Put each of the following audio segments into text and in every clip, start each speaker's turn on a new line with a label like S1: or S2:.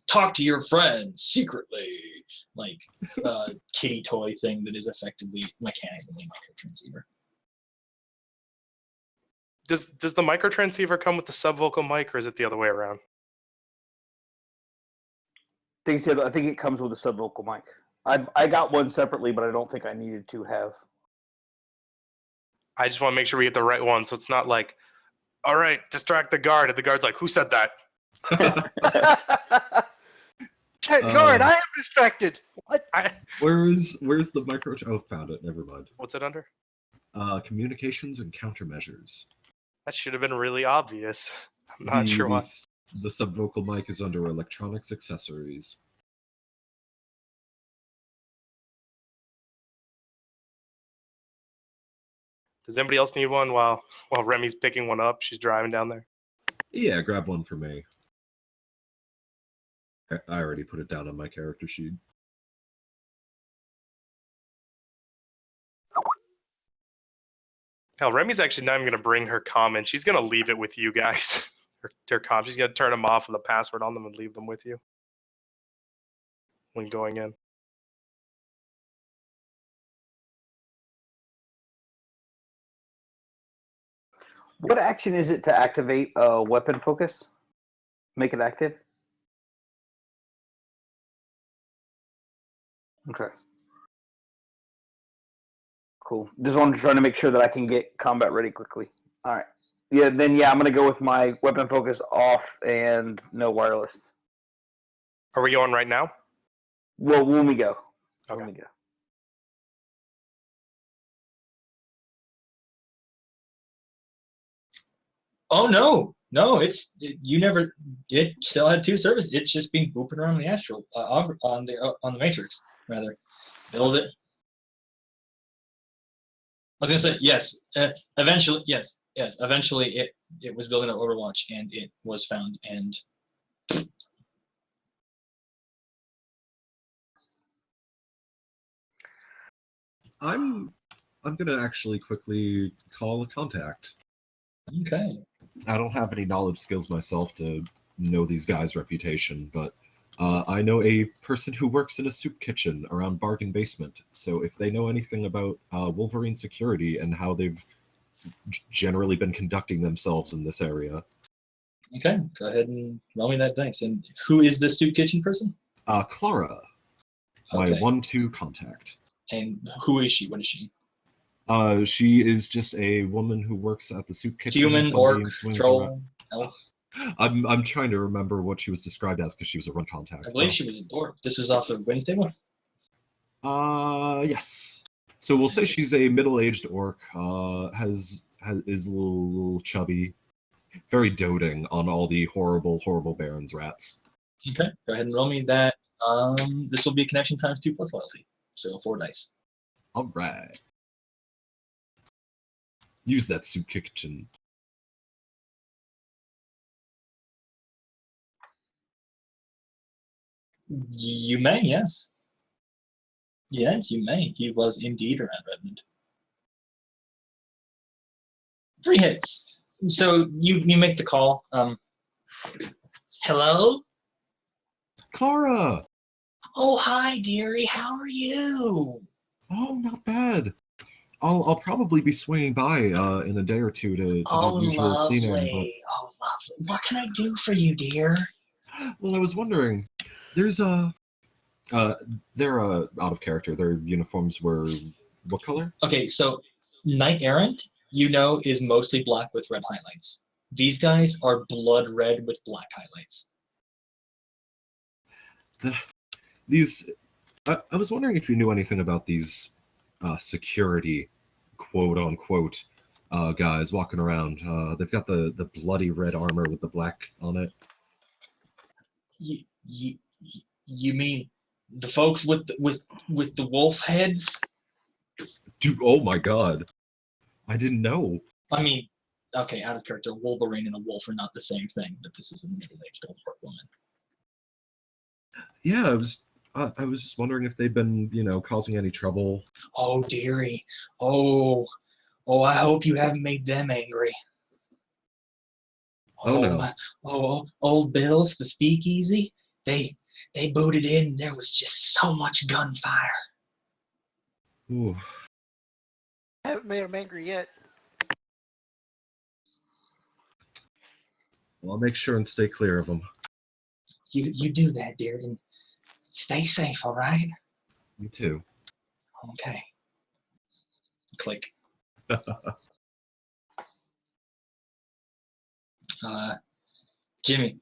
S1: talk to your friends secretly, like kitty toy thing that is effectively mechanically microtransceiver.
S2: Does the microtransceiver come with the subvocal mic, or is it the other way around?
S3: I think it comes with a subvocal mic. I got one separately, but I don't think I needed to have.
S2: I just want to make sure we get the right one, so it's not like, all right, distract the guard, and the guard's like, who said that?
S4: Guard, I am distracted. What?
S5: Where's the micro? Oh, found it. Never mind.
S2: What's it under?
S5: Communications and countermeasures.
S2: That should have been really obvious. I'm not sure why.
S5: The subvocal mic is under electronics accessories.
S2: Does anybody else need one while Remy's picking one up? She's driving down there.
S5: Yeah, grab one for me. I already put it down on my character sheet.
S2: Hell, Remy's actually not even going to bring her comment. She's going to leave it with you guys. her comm. She's going to turn them off with a password on them and leave them with you when going in.
S3: What action is it to activate weapon focus? Make it active? Okay. Cool. Just wanted to try to make sure that I can get combat ready quickly. All right. Yeah, I'm going to go with my weapon focus off and no wireless.
S2: Are we going right now?
S3: Well, when we go.
S2: Okay.
S3: When we go.
S1: Oh no, it still had 2 services. It's just been booping around the astral on the matrix rather. Build it. I was gonna say yes. Eventually, yes. Eventually, it was building up Overwatch, and it was found. And
S5: I'm gonna actually quickly call a contact.
S1: Okay.
S5: I don't have any knowledge skills myself to know these guys' reputation, but I know a person who works in a soup kitchen around Bargain Basement. So if they know anything about Wolverine security and how they've generally been conducting themselves in this area.
S1: Okay, go ahead and roll me that dice. And who is this soup kitchen person?
S5: Clara, my 1-2 contact.
S1: And who is she? What is she?
S5: She is just a woman who works at the soup kitchen.
S1: Human, orc, troll, elf?
S5: I'm trying to remember what she was described as because she was a run contact.
S1: I believe she was a orc. This was off of Wednesday one?
S5: Yes. So we'll say she's a middle-aged orc, is a little chubby, very doting on all the horrible Baron's rats.
S1: Okay, go ahead and roll me that. This will be connection times 2 plus loyalty. So 4 dice.
S5: All right. Use that soup kitchen.
S1: You may, yes. Yes, you may. He was indeed around Redmond. 3 hits. So you make the call. Hello?
S5: Clara!
S1: Oh, hi, dearie. How are you?
S5: Oh, not bad. I'll probably be swinging by in a day or two to do the usual cleaning.
S1: Oh, lovely. What can I do for you, dear?
S5: Well, I was wondering, there's they're out of character. Their uniforms were what color?
S1: Okay, so Knight Errant, is mostly black with red highlights. These guys are blood red with black highlights.
S5: I was wondering if you knew anything about these security, quote unquote, guys walking around. They've got the bloody red armor with the black on it.
S1: You mean the folks with the wolf heads?
S5: Dude, oh my god, I didn't know.
S1: I mean, okay, out of character. Wolverine and a wolf are not the same thing, but this is a middle-aged old orc woman.
S5: Yeah, I was just wondering if they'd been, causing any trouble.
S1: Oh, dearie. Oh, I hope you haven't made them angry.
S5: Oh, no.
S1: Old Bill's, the speakeasy. They booted in. There was just so much gunfire.
S5: Ooh.
S4: I haven't made him angry yet.
S5: Well, I'll make sure and stay clear of them.
S1: You do that, dear, and stay safe, all right?
S5: You too.
S1: Okay. Click. Jimmy,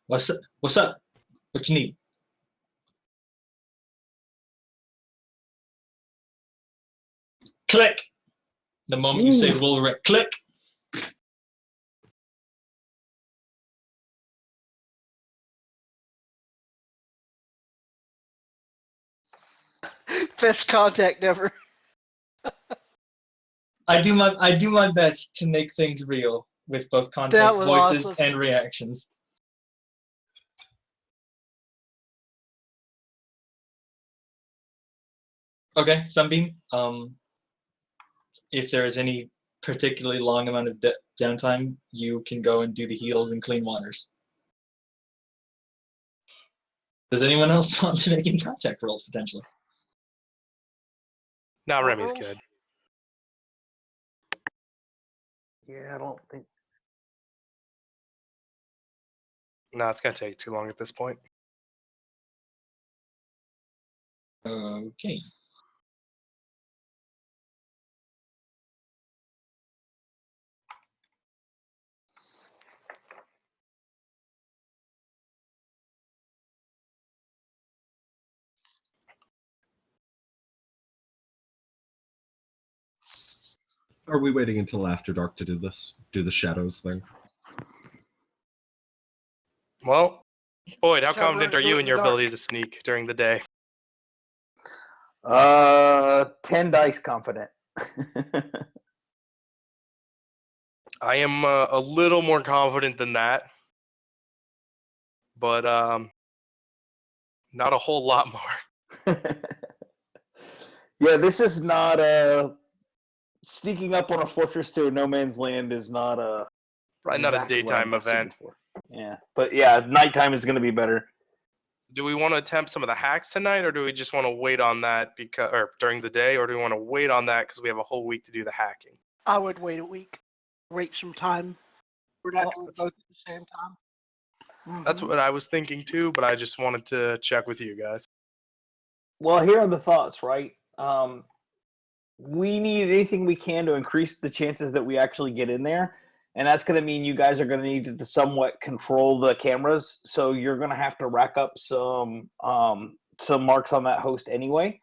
S1: what's up? What's up? What you need? Click. The moment you say Wolverine, click.
S4: Best contact ever.
S1: I do my best to make things real with both
S4: That
S1: contact
S4: was
S1: voices
S4: awesome.
S1: and reactions. Okay, Sunbeam. If there is any particularly long amount of downtime, you can go and do the heals and clean waters. Does anyone else want to make any contact rolls potentially?
S2: Now
S4: What
S2: Remy's
S4: rolls?
S2: good.
S3: Yeah, I don't think.
S2: No, it's gonna take too long at this point.
S1: Okay.
S5: Are we waiting until after dark to do this? Do the shadows thing?
S2: Well, Boyd, how
S4: So we're
S2: confident
S4: gonna
S2: are
S4: do
S2: you
S4: it
S2: in
S4: in
S2: your
S4: the dark.
S2: ability to sneak during the day?
S3: 10 dice confident.
S2: I am a little more confident than that, but not a whole lot more.
S3: Yeah, this is not sneaking up on a fortress to a no man's land is not
S2: Probably not a
S3: exactly what I'm
S2: daytime
S3: best suited
S2: event.
S3: for. Yeah, but yeah, nighttime is going to be better.
S2: Do we want to attempt some of the hacks tonight, or do we just want to wait on that or during the day, or do we want to wait on that because we have a whole week to do the hacking?
S4: I would wait a week. Wait some time. We're not
S2: Well,
S4: doing
S2: that's-
S4: both at the same time.
S2: That's
S4: Mhm.
S2: what I was thinking too, but I just wanted to check with you guys.
S3: Well, here are the thoughts, right? We need anything we can to increase the chances that we actually get in there. And that's going to mean you guys are going to need to somewhat control the cameras. So you're going to have to rack up some marks on that host anyway.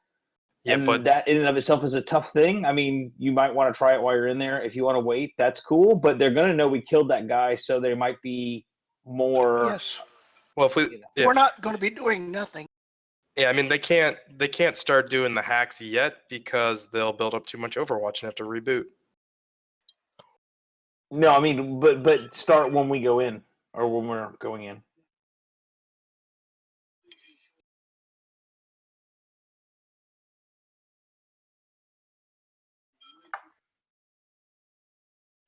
S2: Yeah,
S3: And
S2: but
S3: that in and of itself is a tough thing. I mean, you might want to try it while you're in there. If you want to wait, that's cool. But they're going to know we killed that guy, so there might be more.
S4: Yes.
S2: well, if we
S3: You know.
S2: yeah,
S4: We're not going to be doing nothing.
S2: yeah, I mean they can't start doing the hacks yet because they'll build up too much Overwatch and have to reboot.
S3: No, I mean, but start when we go in or when we're going in.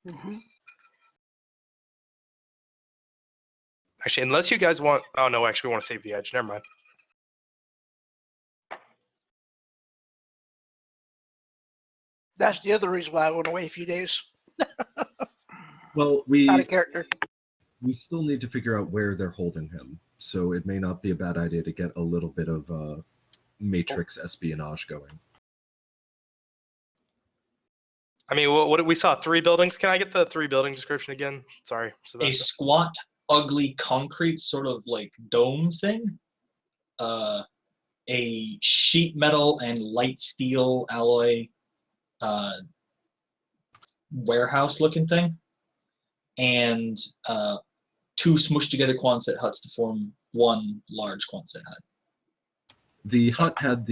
S4: Mhm.
S2: Actually, unless you guys want, oh no, actually we want to save the edge. Never mind.
S4: That's the other reason why I want to wait a few days.
S5: Well,
S4: Out of character.
S5: we still need to figure out where they're holding him, so it may not be a bad idea to get a little bit of Matrix espionage going.
S2: I mean, what we saw 3 buildings. Can I get the 3 building description again? Sorry,
S1: A
S2: Sebastian.
S1: squat, ugly concrete sort of like dome thing. A sheet metal and light steel alloy warehouse looking thing. And 2 smushed together Quonset huts to form one large Quonset hut.
S5: The hut had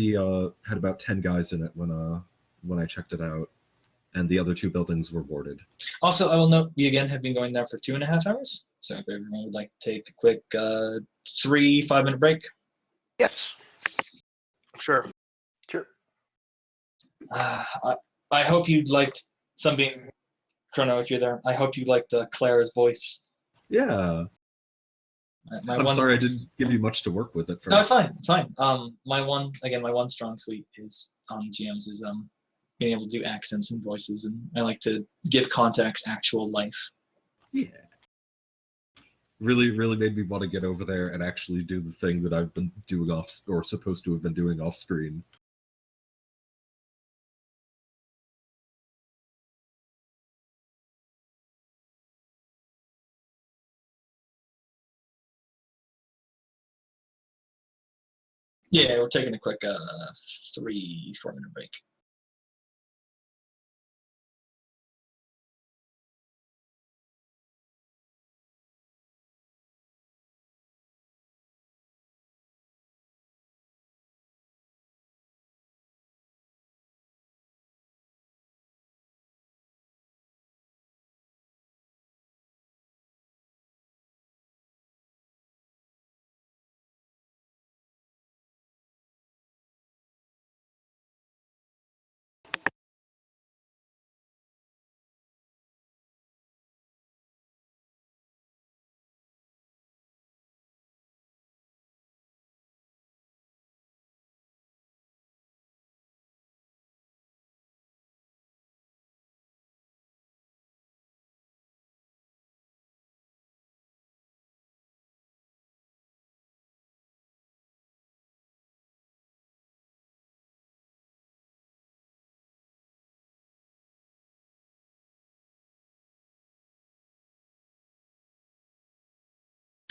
S5: had about 10 guys in it when I checked it out, and the other 2 buildings were warded.
S1: Also, I will note we again have been going now for 2.5 hours. So if everyone would like to take a quick 3 5-minute break.
S4: Yes.
S2: Sure.
S3: Sure.
S1: I hope you liked Sunbeam, Chrono, if you're there. I hope you liked Clara's voice.
S5: Yeah.
S1: My
S5: I'm
S1: one,
S5: sorry I didn't give you much to work with at first.
S1: No, it's fine. It's fine. My one strong suite is on GMs is being able to do accents and voices, and I like to give contacts actual life.
S5: Yeah. Really made me want to get over there and actually do the thing that I've been doing or supposed to have been doing off screen.
S1: Yeah, we're taking a quick 3-4 minute break.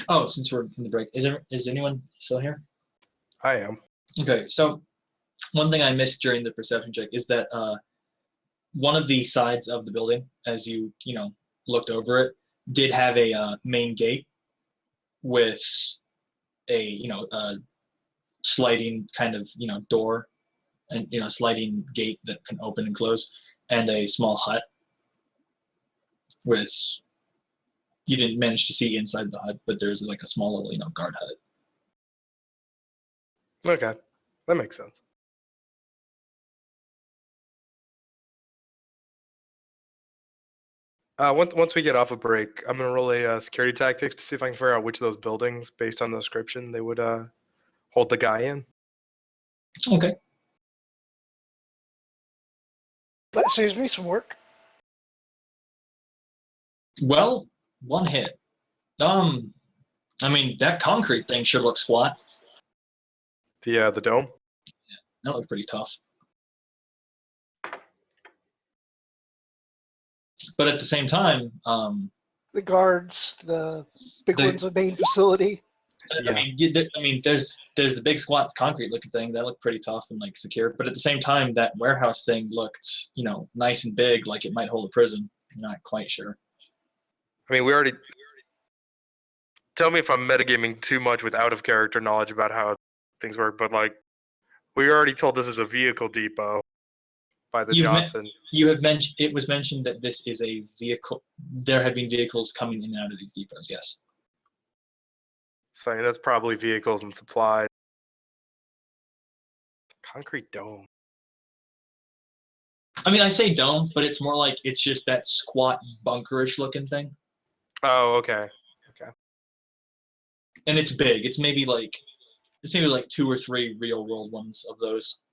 S1: Oh, since we're in the break, is anyone still here?
S2: I am.
S1: Okay, so one thing I missed during the perception check is that one of the sides of the building, as you looked over it, did have a main gate with a sliding kind of door and sliding gate that can open and close, and a small hut with. You didn't manage to see inside the hut, but there's like a small little guard hut.
S2: Okay, that makes sense. Once we get off a break, I'm gonna roll a security tactics to see if I can figure out which of those buildings, based on the description, they would hold the guy in.
S1: Okay.
S4: That saves me some work.
S1: Well, one hit. I mean, that concrete thing sure looks squat.
S2: The dome.
S1: That looked pretty tough. But at the same time,
S4: The guards, the big
S1: The-
S4: ones, the main facility.
S2: Yeah.
S1: I mean, there's the big squat concrete looking thing that looked pretty tough and like secure. But at the same time, that warehouse thing looked, nice and big, like it might hold a prison. I'm not quite sure.
S2: I mean, we already. Tell me if I'm metagaming too much with out of character knowledge about how things work, but like, we already told this is a vehicle depot by the
S1: You've met-
S2: Johnson.
S1: You have mentioned it was mentioned that this is a vehicle. There had been vehicles coming in and out of these depots. Yes.
S2: So that's probably vehicles and supplies. Concrete dome.
S1: I mean, I say dome, but it's more like it's just that squat bunkerish looking thing,
S2: Oh, okay.
S1: and it's big. It's maybe like 2 or 3 real world ones of those.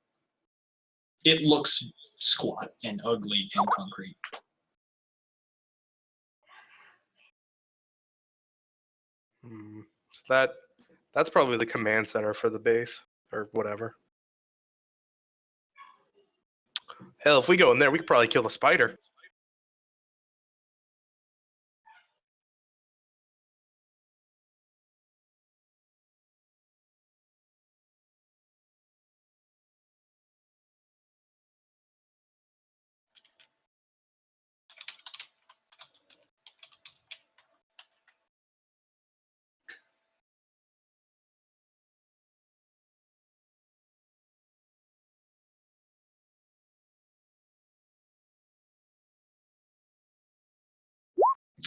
S1: It looks squat and ugly and concrete.
S2: So that's probably the command center for the base or whatever. Hell, if we go in there, we could probably kill the spider.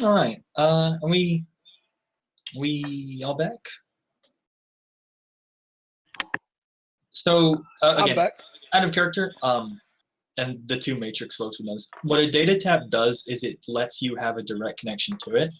S1: All right. Are we all back? So
S4: I'm
S1: again,
S4: back.
S1: out of character, and the 2 Matrix folks will know this. What a data tab does is it lets you have a direct connection to it,